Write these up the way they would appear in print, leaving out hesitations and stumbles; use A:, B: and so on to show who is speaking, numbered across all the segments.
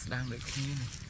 A: ស្ដាងដូចគ្នានេះ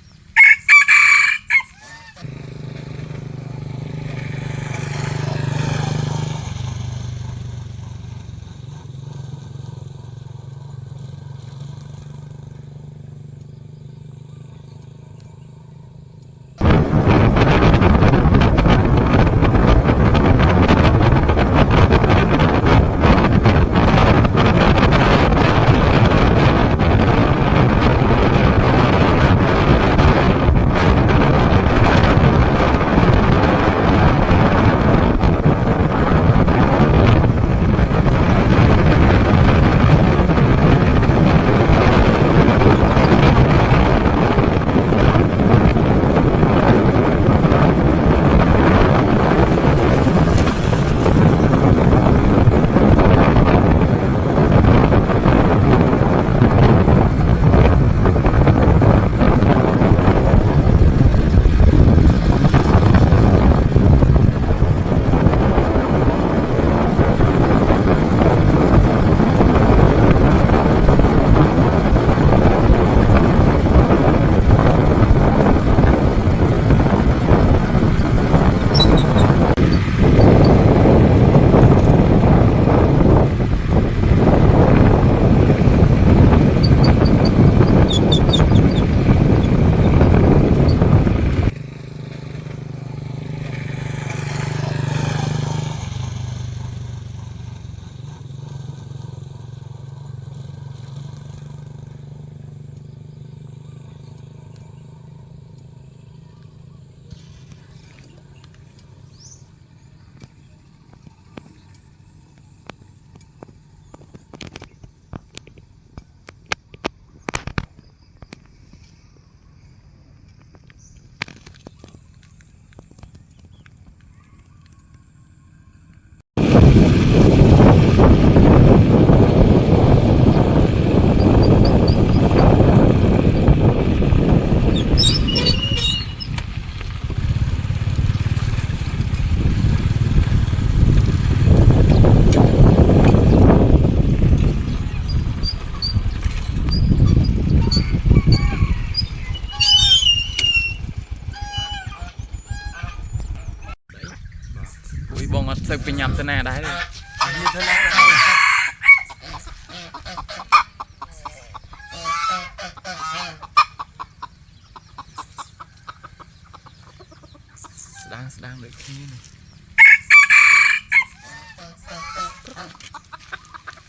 A: បងអត់ទៅប្រញាប់ទៅណាដែរទេស្ដាងដូចគ្នានេះ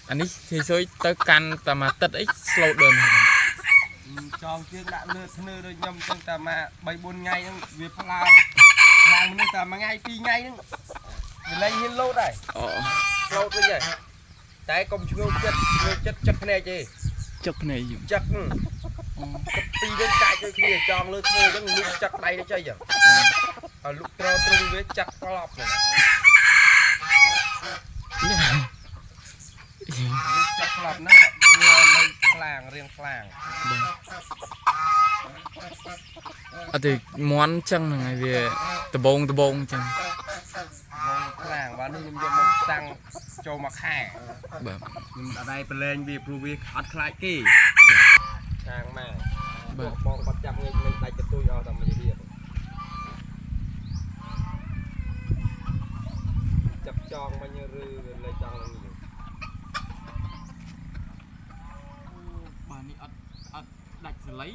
A: អានេះគេសុយទៅកាន់តែមួយទឹកអី slow down
B: ចងជើងដាក់លើធ្នើដូចខ្ញុំចឹងតែមក3 4ថ្ងៃហ្នឹងវាផ្ឡើងមនុស្សតែមួយថ្ងៃ2ថ្ងៃហ្នឹងវាលែងហ៊ានលោតដែរលោតវិញហើយតែកុំឈ្ងោកចិត្តចឹកភ្នែកទេ
A: ចឹកភ្នែក
B: ចឹកពីរវិញកាច់ដូចគ្នាចងលើធ្នើអញ្ចឹងលុកចឹកដៃទៅចៃចឹងឲ្យលុកត្រទ្រង់វាចឹកក្លប់ហ្នឹងចឹកក្លប់ហ្នឹងវានៅខ្លាំងរៀងខ្លាំង
A: អត់ទេមន់ចឹងហ្នឹងហើយវាដបងចឹង
B: ខ្លាំងបាទនេះខ្ញុំយកមកតាំងចូលមកខែ
A: បាទ
B: ខ្ញុំអត់ដែរប្រឡែងវាព្រោះវាអត់ខ្លាចគេខាងម៉ែបាទបងគាត់ចាប់ងាយមិនដាច់កទួយអស់តែមួយទៀតចាប់ចងមិញឬវាលេចចង់ឡើងនេះ
A: បាទនេះអត់ដាច់សលៃ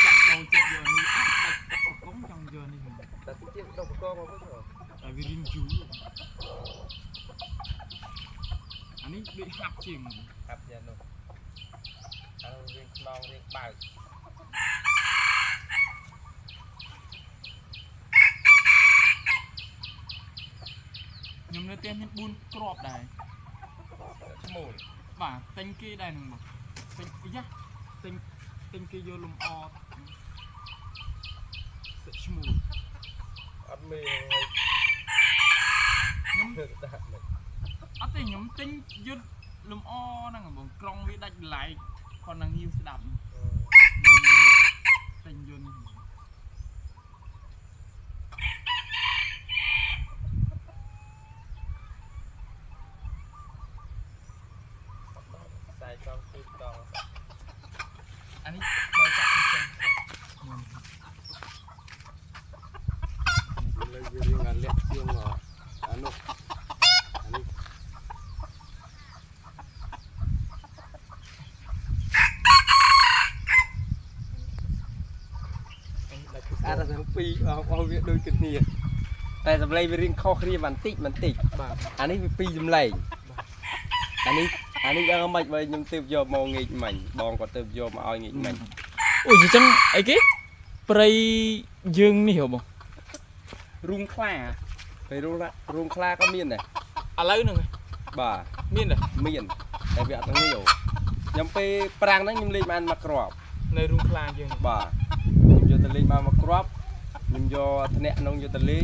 A: ចង់ដូរចិត្តយកនេះអត់ដាច់ប្រកងចង់យកនេះ
B: តែទីទៀតដកប្រកងមកវិញ
A: តែវារៀងយូរអានេះដូចហាប់ជាង
B: ហាប់យ៉ាងនោះអានោះរៀងខ្នងរៀងបើក
A: ខ្ញុំនៅផ្ទះមាន4គ្រាប់ដែរ
B: ឈ្មោះ
A: បាទទិញគេដែរនឹងមកទិញយ៉ាទិញគេយកលំអទឹកឈ្មោះ
B: អត់មានហើយខ្ញុំដាក់មិន
A: អត់ទេខ្ញុំទិញយន្តលំអហ្នឹងបងក្រុងវាដាច់បន្លែកគាត់នឹងហ៊ីវស្ដាប់ទិញយន្ត
B: ខ្សែចង់ជិះតអា
A: នេះបើចាក់
B: អារទាំងពីរអស់វាដូចគ្នាតែសម្លេងវារៀងខុសគ្នាបន្តិច
A: បាទ
B: អានេះវាពីរសម្លេងអានេះយ៉ាងម៉េចបើខ្ញុំទើបយកមកងាកមិញបងគាត់ទើបយកមកឲ្យងាកមិញ
A: អូយអញ្ចឹងអីគេព្រៃយើងនេះហ៎បងរូងខ្លា
B: ពេលរូងខ្លាក៏មានដែរ
A: ឥឡូវហ្នឹង
B: បាទ
A: មានដែរ
B: មានតែវាអត់ទៅងាយខ្ញុំពេលប្រាំងហ្នឹងខ្ញុំលេងបានមកគ្រាប់
A: នៅរូងខ្លាយើង
B: បាទខ្ញុំយកទៅលេងបានមកគ្រាប់ខ្ញុំយកធ្នាក់ក្នុងយកទៅលេង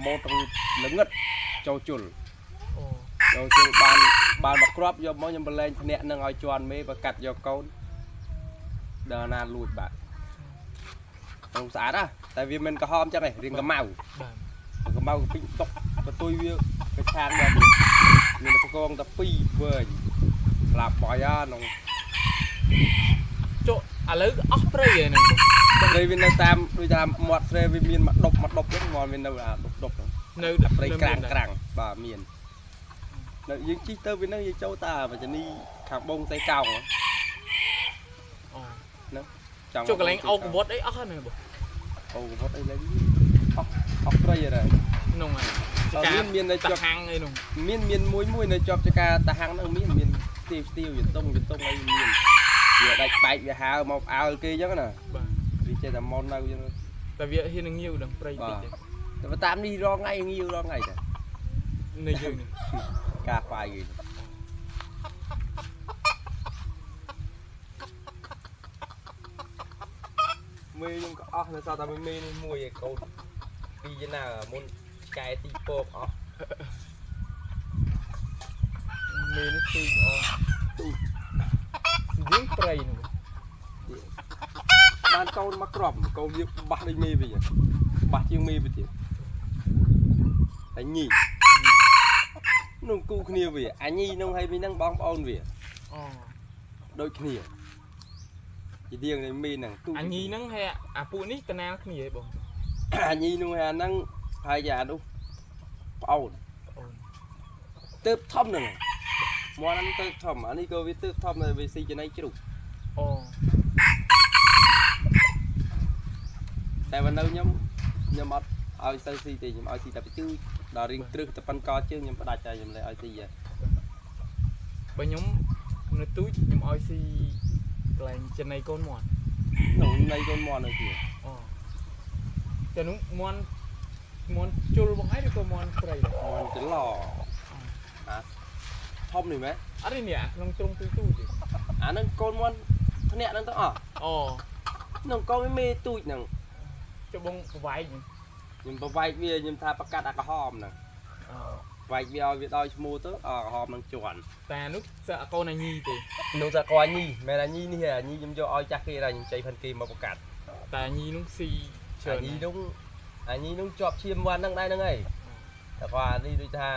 B: ម៉ូតល្ងឹតចូលជុល
A: អូ
B: ចូលជុលបានមកគ្រាប់យកមកខ្ញុំបលែងធ្នាក់នឹងឲ្យជន់មេបើកាត់យកកូនដល់ណាលួចបាទខ្ញុំស្អាតតែវាមិនក្រហមចឹងឯងរៀងកម្ៅ
A: បាទ
B: កម្ៅពីតុកបន្ទុយវាកឆាងដល់មានប្រកងតែ2វើញក្លាប់បយហ្នឹង
A: ចុះឥឡូវអស់ព្រៃហ្នឹងបង
B: ព្រៃវានៅតាមដូចតាមមាត់ស្រែវាមានមកដប់ហ្នឹងមកវានៅអាដប់
A: នៅ
B: ព្រៃក្រាំងបាទមាននៅយើងជិះទៅវានឹងយើងចូលតាបច្ចនីខាងបងតែកោង
A: អូ
B: ហ្នឹង
A: ចុះកន្លែងអោកវត្តអីអស់ហ្នឹងបង
B: អូវត្តអីឡើងអស់ព្រៃហើយ
A: ក្នុងហើយ
B: មាននៅជាប់
A: ហាំងអីនោះ
B: មានមួយនៅជាប់ចកាតាហាំងហ្នឹងមានស្ទាវយតុងអីមានវាដាច់បែកវាហើមកអើលគេអញ្ចឹងណា
A: បាទ
B: វាចេះតែមកនៅអញ្ចឹង
A: តែវាហ៊ាននឹងងាវដល់ព្រៃតិច
B: តែតាមនេះរងថ្ងៃងាវរងថ្ងៃតែ
A: នៅយើងនេះ
B: ការខ្វាយគេមេខ្ញុំក៏អស់នៅសល់តែមេនេះមួយឯកូនពីយ៉ាងណាមុនកែទីពកអស់
A: មេនេះទូចអស់យើងព្រៃនោះ
B: បានកូនមកក្របកូនវាបាស់ដូចមេវិញបាស់ជាងមេវិញទៀតតែញីនោះគូគ្នាវាអញញីនោះហើយវិញហ្នឹងបងប្អូនវា
A: អូ
B: ដូចគ្នាជាទៀងនៃមេហ្នឹង
A: អញញីហ្នឹងហើយអាពួកនេះកណាលគ្នាហ៎បង
B: អញញីនោះហើយអាហ្នឹងហើយអានោះប្អូន
A: អូន
B: ទៅធំហ្នឹងមកហ្នឹងទៅធំអានេះក៏វាទៅធំតែវាស៊ីចំណៃជ្រូក
A: អូ
B: តែបើនៅខ្ញុំអត់ឲ្យទៅស៊ីទេខ្ញុំឲ្យស៊ីតែជឺដល់រៀងគ្រឹះតែប៉ុនកជើងខ្ញុំផ្ដាច់តែខ្ញុំលែងឲ្យស៊ីហ៎
A: បើខ្ញុំនៅទូចខ្ញុំឲ្យស៊ីកន្លែងចំណៃកូនមាន់
B: នោះនៃកូនមន់នៅទៀត
A: អូតែនោះមាន់ជុលបងឯងឬក៏មាន់ព្រៃ
B: មន់ច្រឡអាធំនេះមែន
A: អត់នេះក្នុងទ្រុងទូចទេ
B: អាហ្នឹងកូនមន់ធ្នាក់ហ្នឹងទៅអស់
A: អូ
B: ហ្នឹងកូនមេទូចហ្នឹង
A: ចុះបងប្រវាយ
B: ខ្ញុំប្រវាយវាខ្ញុំថាប្រកាត់អាក្រហមហ្នឹង
A: អូ
B: វាយវាឲ្យវាដល់ឈ្មោះទៅអាក្រហមហ្នឹងជន់
A: តែនោះសើកូនអញញីទេ
B: នោះតែគាត់ញីមែនអាញីនេះអាញីខ្ញុំយកឲ្យចាស់គេហើយខ្ញុំចៃផាន់គេមកប្រកាត់
A: តែញីនោះស៊ីច្រើន
B: អាញីនោះជាប់ឈាមវ៉ាន់ហ្នឹងដែរហ្នឹងហើយតែគាត់អានេះដូចថា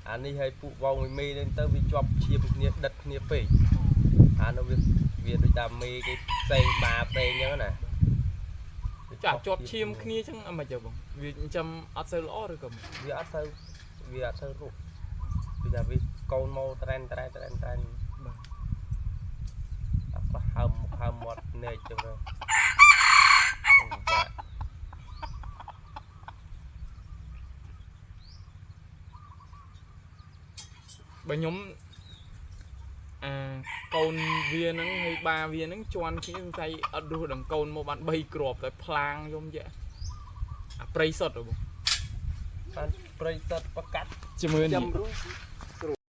B: អានេះឲ្យពួកវងមេហ្នឹងទៅវាជាប់ឈាមគ្នាដិតគ្នាពេកអានោះវាដូចថាមេគេផ្សេងបាផ្សេងអញ្ចឹងណា
A: ចាជាប់ឈាមគ្នាចឹងអីមិនចឹងបងវាចិញ្ចឹមអត់សូវល្អឬក៏មិន
B: វាអត់ទៅរុះគឺថាវាកូនមកត្រែនបាទអត់ប្រហើមមាត់នេកចឹងទៅ
A: បើខ្ញុំកូនវាហ្នឹងហើយបាវាហ្នឹងជន់គ្នាសង្ស័យអត់រស់ដល់កូនមកបាន3គ្រាប់តែផ្លាងខ្ញុំយកអាព្រៃសុតហ៎បង
B: បានព្រៃសុតប្រកាត់
A: ជាមួយនេះ
B: ចាំរួច